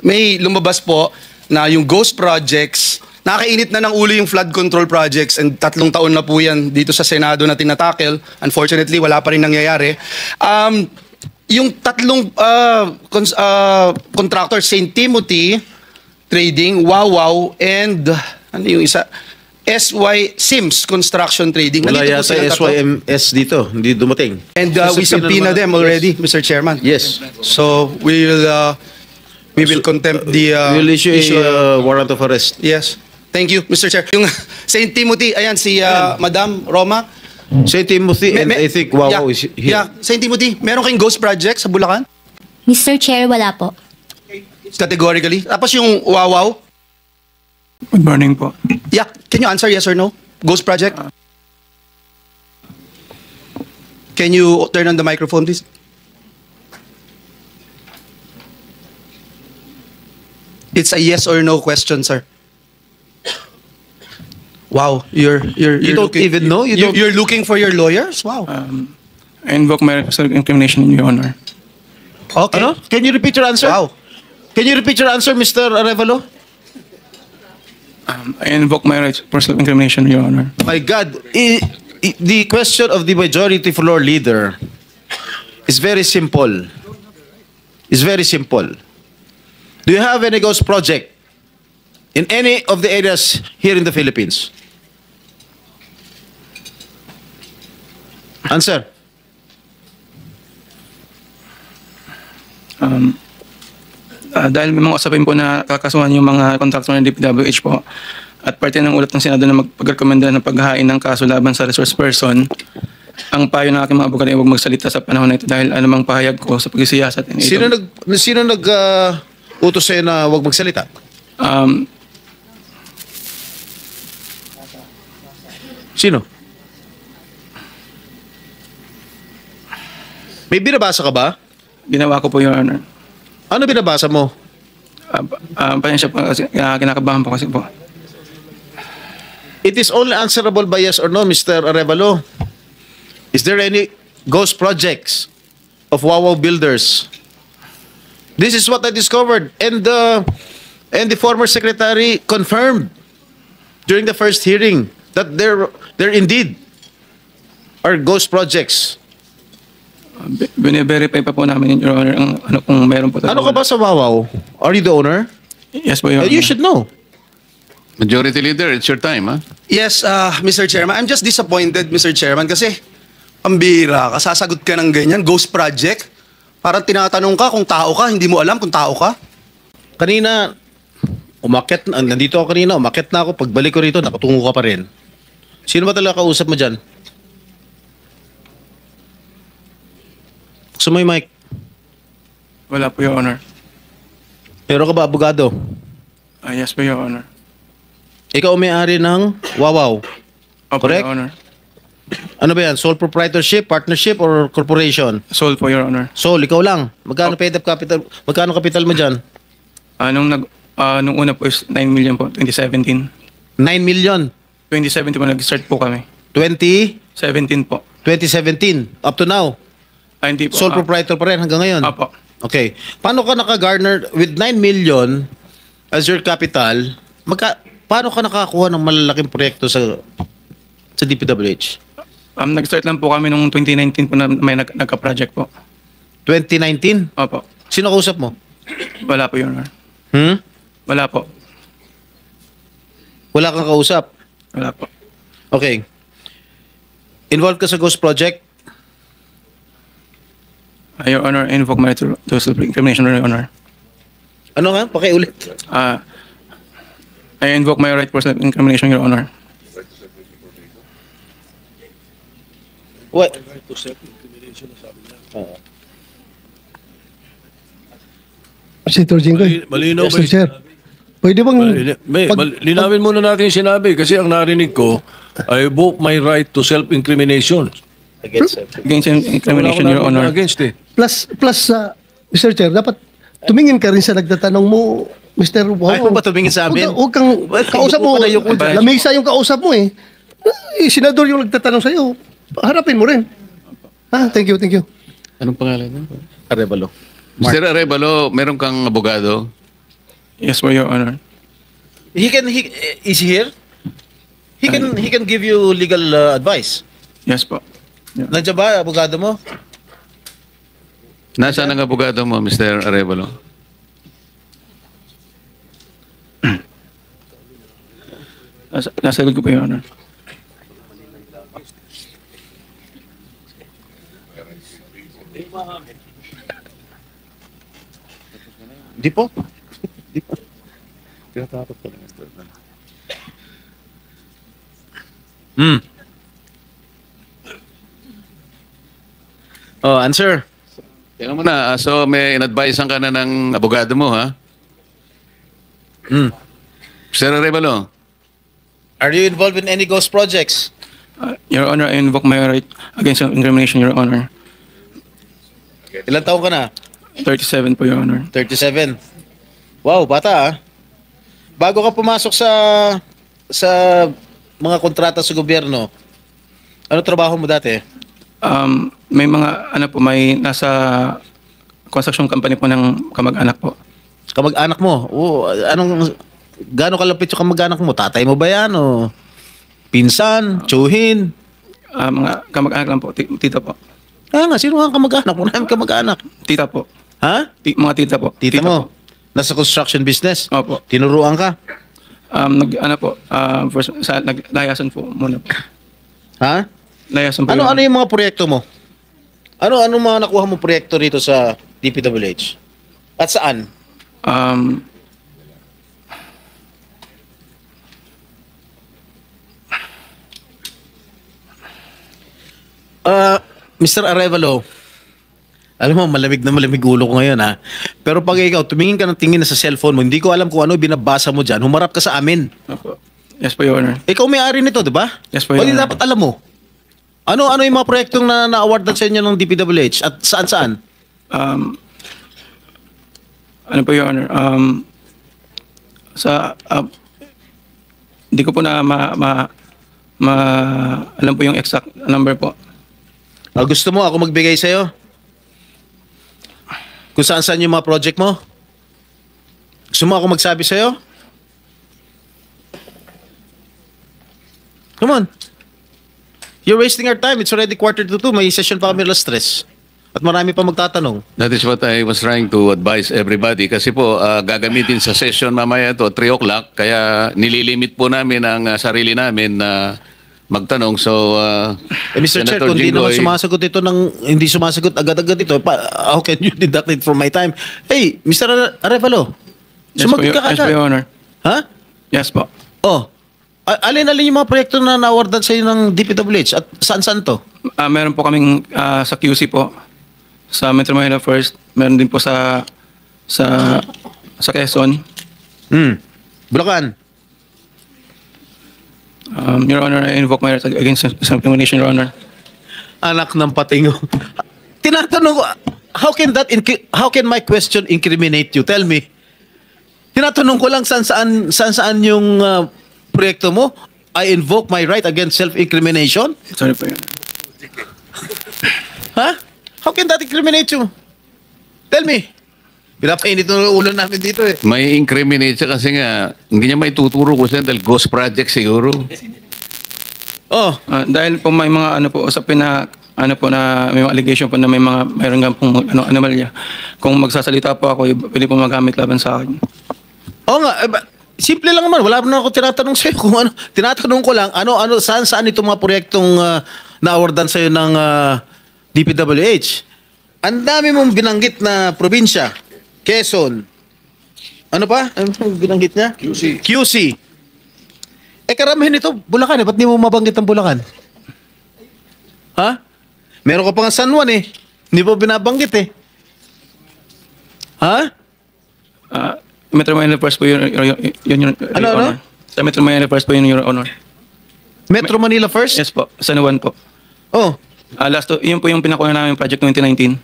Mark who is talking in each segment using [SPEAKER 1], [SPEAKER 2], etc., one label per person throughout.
[SPEAKER 1] may lumabas po na yung ghost projects, nakakainit na ng ulo yung flood control projects and 3 taon na po yan dito sa Senado na tinatakel. Unfortunately, wala pa rin nangyayari. Yung 3 contractor, St. Timothy Trading, Wawaw, and ano yung isa? SY Sims Construction Trading.
[SPEAKER 2] Wala
[SPEAKER 1] Nandito po
[SPEAKER 2] yata
[SPEAKER 1] silang 3.
[SPEAKER 2] SYMS dito, hindi dumating.
[SPEAKER 1] And we subpoena them already, Mr. Chairman.
[SPEAKER 2] Yes.
[SPEAKER 1] So we will contempt the
[SPEAKER 2] We'll issue a warrant of arrest.
[SPEAKER 1] Yes. Thank you, Mr. Chair. Yung St. Timothy, ayan si Madam Roma.
[SPEAKER 2] St. Timothy and I think Wawaw is here.
[SPEAKER 1] Yeah, St. Timothy, meron kayong ghost project sa Bulacan?
[SPEAKER 3] Mr. Chair, wala po.
[SPEAKER 1] Categorically. Tapos yung Wawaw?
[SPEAKER 4] Good morning po.
[SPEAKER 1] Yeah, can you answer yes or no? Ghost project? Can you turn on the microphone, please? It's a yes or no question, sir. Wow, you're
[SPEAKER 2] You don't even know?
[SPEAKER 1] You're looking for your lawyers? Wow.
[SPEAKER 4] I invoke my right to self-incrimination in your honor.
[SPEAKER 1] Okay.
[SPEAKER 2] Ano? Can you repeat your answer?
[SPEAKER 1] Wow.
[SPEAKER 2] Can you repeat your answer, Mr. Arevalo?
[SPEAKER 4] I invoke my right for self-incrimination in your honor.
[SPEAKER 2] My God, the question of the majority floor leader is very simple. It's very simple. Do you have any ghost project in any of the areas here in the Philippines? Answer.
[SPEAKER 4] Dahil may mga usapin po na kakasuhan yung mga kontraktor ng DPWH po at parte ng ulat ng Senado na magpagrekomenda ng paghahain ng kaso laban sa resource person, ang payo ng aking mga abogado ay huwag magsalita sa panahon na ito dahil anumang pahayag ko sa pagsisiyasat.
[SPEAKER 2] Sino utos sa'yo na huwag magsalita? Sino? May binabasa ka ba?
[SPEAKER 4] Ginawa ko po, Your Honor.
[SPEAKER 2] Ano binabasa mo?
[SPEAKER 4] Pasensya po kasi kinakabahan po kasi po.
[SPEAKER 2] It is only answerable by yes or no, Mr. Arevalo. Is there any ghost projects of Wawaw Builders? This is what I discovered, and the former secretary confirmed during the first hearing that there indeed are ghost projects.
[SPEAKER 4] Bine-verify pa po namin, Your Honor, ang ano kung meron po.
[SPEAKER 2] Ano ka ba sa Wawaw? Are you the owner?
[SPEAKER 4] Yes po, Your Honor.
[SPEAKER 2] You should know.
[SPEAKER 5] Majority Leader, it's your time, huh?
[SPEAKER 1] Yes, Mr. Chairman. I'm just disappointed, Mr. Chairman, kasi ang bihira ka, sasagot ka ng ganyan, ghost project. Parang tinatanong ka kung tao ka, hindi mo alam kung tao ka.
[SPEAKER 2] Kanina, nandito ako kanina, umakyat na ako. Pagbalik ko rito, nakatungo ka pa rin. Sino ba talaga kausap mo dyan? Gusto mo yung mic?
[SPEAKER 4] Wala po, Your Honor.
[SPEAKER 2] Pero ka ba abogado?
[SPEAKER 4] Yes po, Your Honor.
[SPEAKER 2] Ikaw ang may-ari ng Wawaw.
[SPEAKER 4] Opo,
[SPEAKER 2] Correct?
[SPEAKER 4] Your Honor.
[SPEAKER 2] Ano ba yan? Sole proprietorship, partnership, or corporation?
[SPEAKER 4] Sold po, Your Honor.
[SPEAKER 2] Sole, ikaw lang. Magkano paid up capital? Magkano capital mo dyan?
[SPEAKER 4] Nung una po is 9 million po, 2017.
[SPEAKER 2] 9 million.
[SPEAKER 4] 2017 po nag-start po kami.
[SPEAKER 2] 2017.
[SPEAKER 4] 17 po.
[SPEAKER 2] Up to now.
[SPEAKER 4] Hindi po.
[SPEAKER 2] Sole proprietor pa rin hanggang ngayon.
[SPEAKER 4] Apo.
[SPEAKER 2] Okay. Paano ka naka-garner with 9 million as your capital? Paano ka nakakuha ng malalaking proyekto sa DPWH?
[SPEAKER 4] Nag-start lang po kami nung 2019 po na may nagka-project po.
[SPEAKER 2] 2019?
[SPEAKER 4] Opo.
[SPEAKER 2] Sino kausap mo?
[SPEAKER 4] Wala po, Your Honor. Wala po.
[SPEAKER 2] Wala kang kausap?
[SPEAKER 4] Wala po.
[SPEAKER 2] Okay. Involved ka sa ghost project?
[SPEAKER 4] Your Honor, I invoke my right to self-incrimination, Your Honor.
[SPEAKER 2] Ano nga? Pakiulit.
[SPEAKER 4] I invoke my right for self-incrimination, Your Honor.
[SPEAKER 2] What?
[SPEAKER 6] Senator Jinggoy.
[SPEAKER 7] Malinaw ba?
[SPEAKER 6] Mr. Chair. Pwede bang...
[SPEAKER 7] Linawin muna natin yung sinabi kasi ang narinig ko, I invoke my right to self-incrimination.
[SPEAKER 4] Against self-incrimination, Your Honor.
[SPEAKER 7] Against eh.
[SPEAKER 6] Plus, Mr. Chair, dapat tumingin ka rin sa nagtatanong mo, Mr. Wow.
[SPEAKER 2] Ayaw ba tumingin sa amin?
[SPEAKER 6] Huwag kang kausap mo. Lamesa yung kausap mo eh. Senador yung nagtatanong sa'yo. Harapin mo rin. Thank you, thank you.
[SPEAKER 5] Anong pangalan niya?
[SPEAKER 2] Arevalo.
[SPEAKER 5] Mr. Arevalo, meron kang abogado?
[SPEAKER 4] Yes po, Your Honor.
[SPEAKER 2] Is he here? He can give you legal advice.
[SPEAKER 4] Yes po.
[SPEAKER 2] Nandiyan ba, abogado mo?
[SPEAKER 5] Nasaan ang abogado mo, Mr. Arevalo?
[SPEAKER 4] Nasa likod ko po, Your Honor.
[SPEAKER 2] Di po. Hmm. Oh, answer.
[SPEAKER 5] Tingnan mo na. So, may in-advisean ka na ng abogado mo, ha?
[SPEAKER 2] Hmm.
[SPEAKER 5] Mr. Arevalo,
[SPEAKER 2] Are you involved in any ghost projects?
[SPEAKER 4] Your Honor, I invoke my right against incrimination, Your Honor.
[SPEAKER 2] Ilang taon ka na?
[SPEAKER 4] 37 po, Your Honor.
[SPEAKER 2] 37. Wow, bata ah. Bago ka pumasok sa mga kontrata sa gobyerno, ano trabaho mo dati?
[SPEAKER 4] May mga, may nasa construction company po ng kamag-anak po.
[SPEAKER 2] Kamag-anak mo? Gaano kalapit yung kamag-anak mo? Tatay mo ba yan? O pinsan? Tsuhin?
[SPEAKER 4] Mga kamag-anak lang po, tita po.
[SPEAKER 2] Sino nga ang kamag-anak? Wala namin kamag-anak.
[SPEAKER 4] Tita po.
[SPEAKER 2] Ha?
[SPEAKER 4] Mga tita po.
[SPEAKER 2] Tita mo?
[SPEAKER 4] Po.
[SPEAKER 2] Nasa construction business?
[SPEAKER 4] Opo.
[SPEAKER 2] Tinuruan ka?
[SPEAKER 4] First, naglayasan po muna po.
[SPEAKER 2] Ha?
[SPEAKER 4] Layasan po.
[SPEAKER 2] Ano
[SPEAKER 4] Your Honor.
[SPEAKER 2] yung mga proyekto mo? Ano mga nakuha mo proyekto rito sa DPWH? At saan? Mr. Arevalo, alam mo, malamig na malamig ulo ko ngayon ha. Pero pag ikaw, tumingin ka ng tingin na sa cellphone mo, hindi ko alam kung ano binabasa mo dyan, humarap ka sa amin.
[SPEAKER 4] Opo. Yes po, Your Honor.
[SPEAKER 2] Ikaw may-ari nito, di ba?
[SPEAKER 4] Yes po,
[SPEAKER 2] O
[SPEAKER 4] Your
[SPEAKER 2] di
[SPEAKER 4] Honor.
[SPEAKER 2] dapat alam mo. Ano yung mga proyektong na-awardan sa inyo ng DPWH at saan-saan?
[SPEAKER 4] Ano po, Your Honor? Hindi ko po na alam po yung exact number po.
[SPEAKER 2] Gusto mo ako magbigay sa'yo? Kung saan-saan yung mga project mo? Gusto mo ako magsabi sa'yo? Come on. You're wasting our time. It's already 1:45. May session pa kami alas 3. At marami pa magtatanong.
[SPEAKER 5] that is what I was trying to advise everybody. Kasi po, gagamitin sa session mamaya to 3 o'clock. Kaya nililimit po namin ang sarili namin na magtanong. So,
[SPEAKER 2] Mr. Chair,
[SPEAKER 5] Senator
[SPEAKER 2] kung hindi naman
[SPEAKER 5] Jinggoy,
[SPEAKER 2] sumasagot ito hindi sumasagot agad-agad ito, how can you deduct it from my time? Hey, Mr. Arevalo,
[SPEAKER 4] Yes po,
[SPEAKER 2] sumagot ka
[SPEAKER 4] Yes po,
[SPEAKER 2] agad.
[SPEAKER 4] Your Honor.
[SPEAKER 2] Ha?
[SPEAKER 4] Yes po.
[SPEAKER 2] Oh, alin-alin yung mga proyekto na na-awardan sa iyo ng DPWH at saan-saan to?
[SPEAKER 4] Meron po kaming sa QC po. Sa Metro Manila First. Meron din po sa Quezon.
[SPEAKER 2] Bulacan.
[SPEAKER 4] Your Honor, I invoke my right against self-incrimination, Your Honor.
[SPEAKER 2] Anak ng patingo. Tinatanong ko, how can my question incriminate you? Tell me. Tinatanong ko lang saan yung proyekto mo. I invoke my right against self-incrimination?
[SPEAKER 4] Sorry po, Your Honor.
[SPEAKER 2] Ha? How can that incriminate you? Tell me. Pinapainit ng ulo namin dito eh.
[SPEAKER 5] may incriminate siya kasi nga, hindi niya may tuturo ko siya dahil ghost project siguro.
[SPEAKER 2] Oh,
[SPEAKER 4] Dahil po may mga usapin na na may mga allegation po na mayroon nga pong anomalya. Kung magsasalita po ako, pwede po magamit laban sa akin.
[SPEAKER 2] oo nga. Simple lang naman. Wala na ako tinatanong sa'yo kung ano. Tinatanong ko lang, saan itong mga proyektong na-awardan sa'yo ng DPWH. Ang dami mong binanggit na probinsya. Quezon. Ano pa? Ano binanggit niya? QC. Karamihan ito, Bulacan eh. Ba't di mo mabanggit ang Bulacan? Ha? Meron ka pa nga San Juan eh. Hindi mo binabanggit eh. Ha?
[SPEAKER 4] Metro Manila First po yun, Your
[SPEAKER 2] Ano?
[SPEAKER 4] Honor. Sa Metro Manila First po yun, Your Honor.
[SPEAKER 2] Metro Manila first?
[SPEAKER 4] Yes po, San Juan po.
[SPEAKER 2] Oh.
[SPEAKER 4] Yun po yung pinakuha namin project 2019.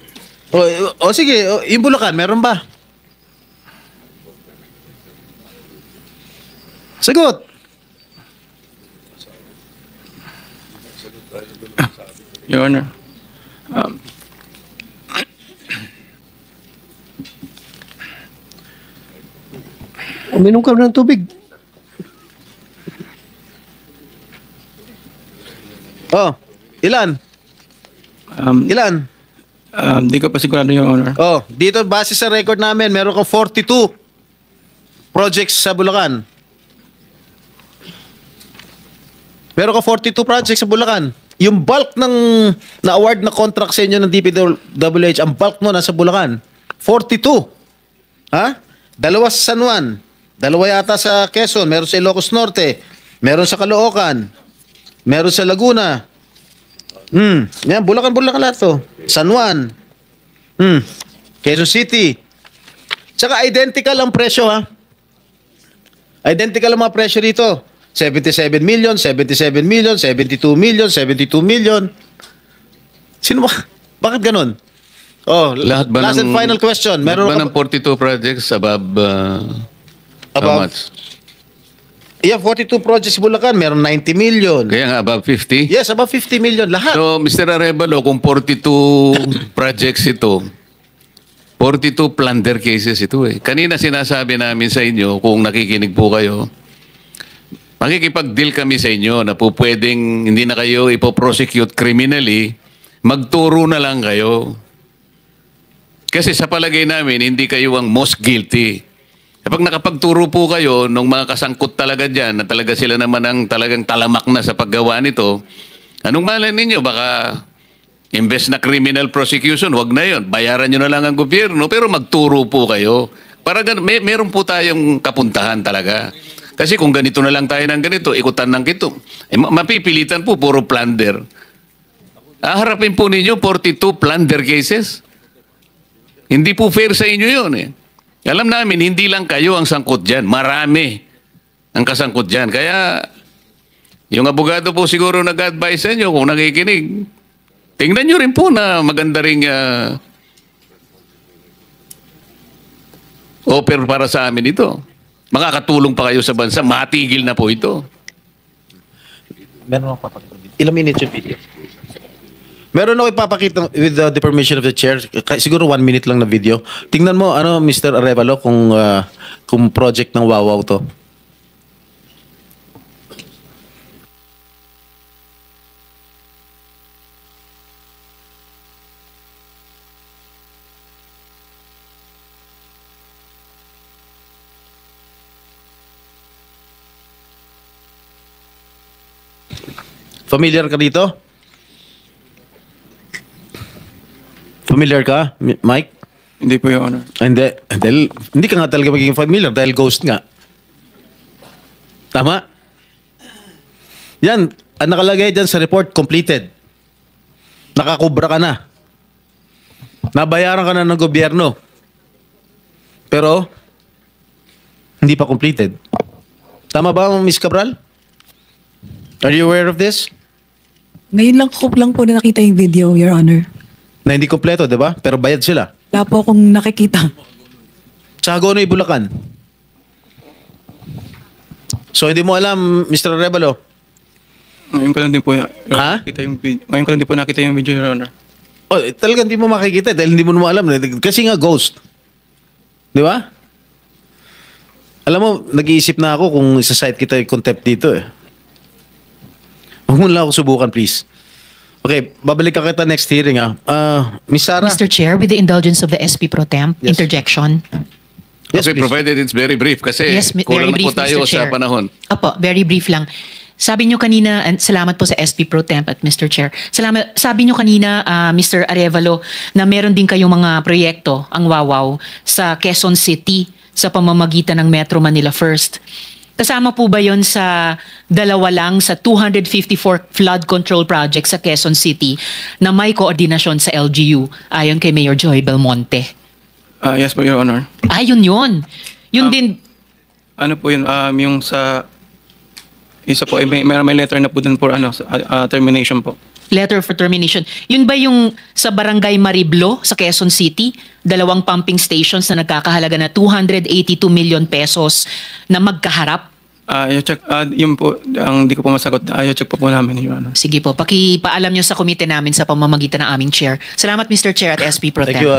[SPEAKER 2] Sige. Yung Bulacan, meron ba? Sagot.
[SPEAKER 4] Your Honor.
[SPEAKER 6] Uminom ka ng tubig.
[SPEAKER 2] Oh, ilan? Ilan?
[SPEAKER 4] Di ko pa sigurado, Your Honor.
[SPEAKER 2] Oh, dito base sa record namin, meron ka 42 projects sa Bulacan. Meron ka 42 projects sa Bulacan. Yung bulk ng na-award na contract sa inyo ng DPWH, ang bulk mo nasa Bulacan. 42. Ha? 2 sa San Juan. 2 yata sa Quezon. Meron sa Ilocos Norte. Meron sa Caloocan. Meron sa Laguna. Yan, Bulacan lahat to. San Juan. Quezon City. Tsaka identical ang presyo, ha? Identical ang mga presyo dito. 77 million, 77 million, 72 million, 72 million. Sino ba? Bakit ganun? Oh,
[SPEAKER 5] Lahat ba
[SPEAKER 2] last and
[SPEAKER 5] ng-
[SPEAKER 2] final question.
[SPEAKER 5] Meron ba
[SPEAKER 2] Meron
[SPEAKER 5] ng 42 projects above, how
[SPEAKER 2] Above?
[SPEAKER 5] much?
[SPEAKER 2] Yeah, 42 projects sa Bulacan, meron 90 million.
[SPEAKER 5] Kaya nga above 50?
[SPEAKER 2] Yes, about 50 million lahat.
[SPEAKER 5] So, Mr. Arevalo, kung 42 projects ito, 42 plunder cases ito eh. Kanina sinasabi namin sa inyo, kung nakikinig po kayo, makikipag-deal kami sa inyo na po pwedeng hindi na kayo ipoprosecute criminally, magturo na lang kayo. Kasi sa palagay namin, hindi kayo ang most guilty. Kapag nakapagturo po kayo nung mga kasangkot talaga dyan, na talaga sila naman ang talagang talamak na sa paggawa nito, anong malay ninyo? Baka imbes na criminal prosecution, wag na yon. Bayaran nyo na lang ang gobyerno, pero magturo po kayo. Para meron po tayong kapuntahan talaga. Kasi kung ganito na lang tayo ng ganito, ikutan ng kito, mapipilitan po, puro plunder. Harapin po ninyo 42 plunder cases. Hindi po fair sa inyo yun eh. Alam namin, hindi lang kayo ang sangkot dyan. Marami ang kasangkot dyan. Kaya, yung abogado po siguro nag-advise sa inyo kung nakikinig. Tingnan nyo rin po na maganda ring offer para sa amin ito. Makakatulong pa kayo sa bansa. Matigil na po ito.
[SPEAKER 2] Meron ako papakita. Ilang minutes yung video? Meron ako ipapakita with the permission of the chair. Siguro 1 minute lang na video. Tingnan mo, Mr. Arevalo, kung project ng Wawaw to. Familiar ka dito? Familiar ka, Mike?
[SPEAKER 4] Hindi po, Your Honor.
[SPEAKER 2] Hindi ka nga talaga magiging familiar dahil ghost nga. Tama? Yan, ang nakalagay dyan sa report, completed. Nakakubra ka na. Nabayaran ka na ng gobyerno. Pero, hindi pa completed. Tama ba, Ms. Cabral? Are you aware of this?
[SPEAKER 8] Ngayon lang ko lang po na nakita yung video, Your Honor.
[SPEAKER 2] Na hindi kompleto, di ba? Pero bayad sila.
[SPEAKER 8] Wala po akong nakikita.
[SPEAKER 2] Sa Hagonoy, Bulacan. So, hindi mo alam, Mr. Arevalo?
[SPEAKER 4] Ngayon ko lang din po,
[SPEAKER 2] Ha?
[SPEAKER 4] ngayon ko lang din po nakita yung video, Your Honor.
[SPEAKER 2] Oh, talagang hindi mo makikita dahil hindi mo naman alam. Kasi nga ghost. Di ba? Alam mo, nag-iisip na ako kung isa-cite kita yung contempt dito eh. Huwag mo lang ako subukan, please. Okay, babalik ka kita next hearing Miss Sarah?
[SPEAKER 9] Mr. Chair, with the indulgence of the SP Pro Temp,
[SPEAKER 2] Yes.
[SPEAKER 9] interjection.
[SPEAKER 2] Yes,
[SPEAKER 5] Okay,
[SPEAKER 2] please.
[SPEAKER 5] provided it's very brief. Kasi
[SPEAKER 9] Yes, very
[SPEAKER 5] kulang na po
[SPEAKER 9] brief,
[SPEAKER 5] tayo
[SPEAKER 9] Mr.
[SPEAKER 5] sa
[SPEAKER 9] Chair.
[SPEAKER 5] panahon.
[SPEAKER 9] Opo, very brief lang. Sabi nyo kanina, and salamat po sa SP Pro Temp at Mr. Chair. Salamat, sabi nyo kanina, Mr. Arevalo, na meron din kayong mga proyekto, ang Wawaw, sa Quezon City sa pamamagitan ng Metro Manila First. Kasama po ba yon sa dalawa lang sa 254 flood control projects sa Quezon City na may koordinasyon sa LGU ayon kay Mayor Joy Belmonte?
[SPEAKER 4] Yes po, Your Honor.
[SPEAKER 9] Ayun yun. Yun din,
[SPEAKER 4] Ano po yun, yung sa isa po, may letter na po dun for termination po.
[SPEAKER 9] letter for termination. Yun ba yung sa Barangay Mariblo sa Quezon City? 2 pumping stations na nagkakahalaga na 282 million pesos na magkaharap?
[SPEAKER 4] I-check, yun po, ang di ko po masagot. I-check po namin, Your Honor.
[SPEAKER 9] Sige po, pakipaalam nyo sa komite namin sa pamamagitan ng aming chair. Salamat Mr. Chair at SP Pro
[SPEAKER 2] Thank
[SPEAKER 9] Tem.
[SPEAKER 2] you.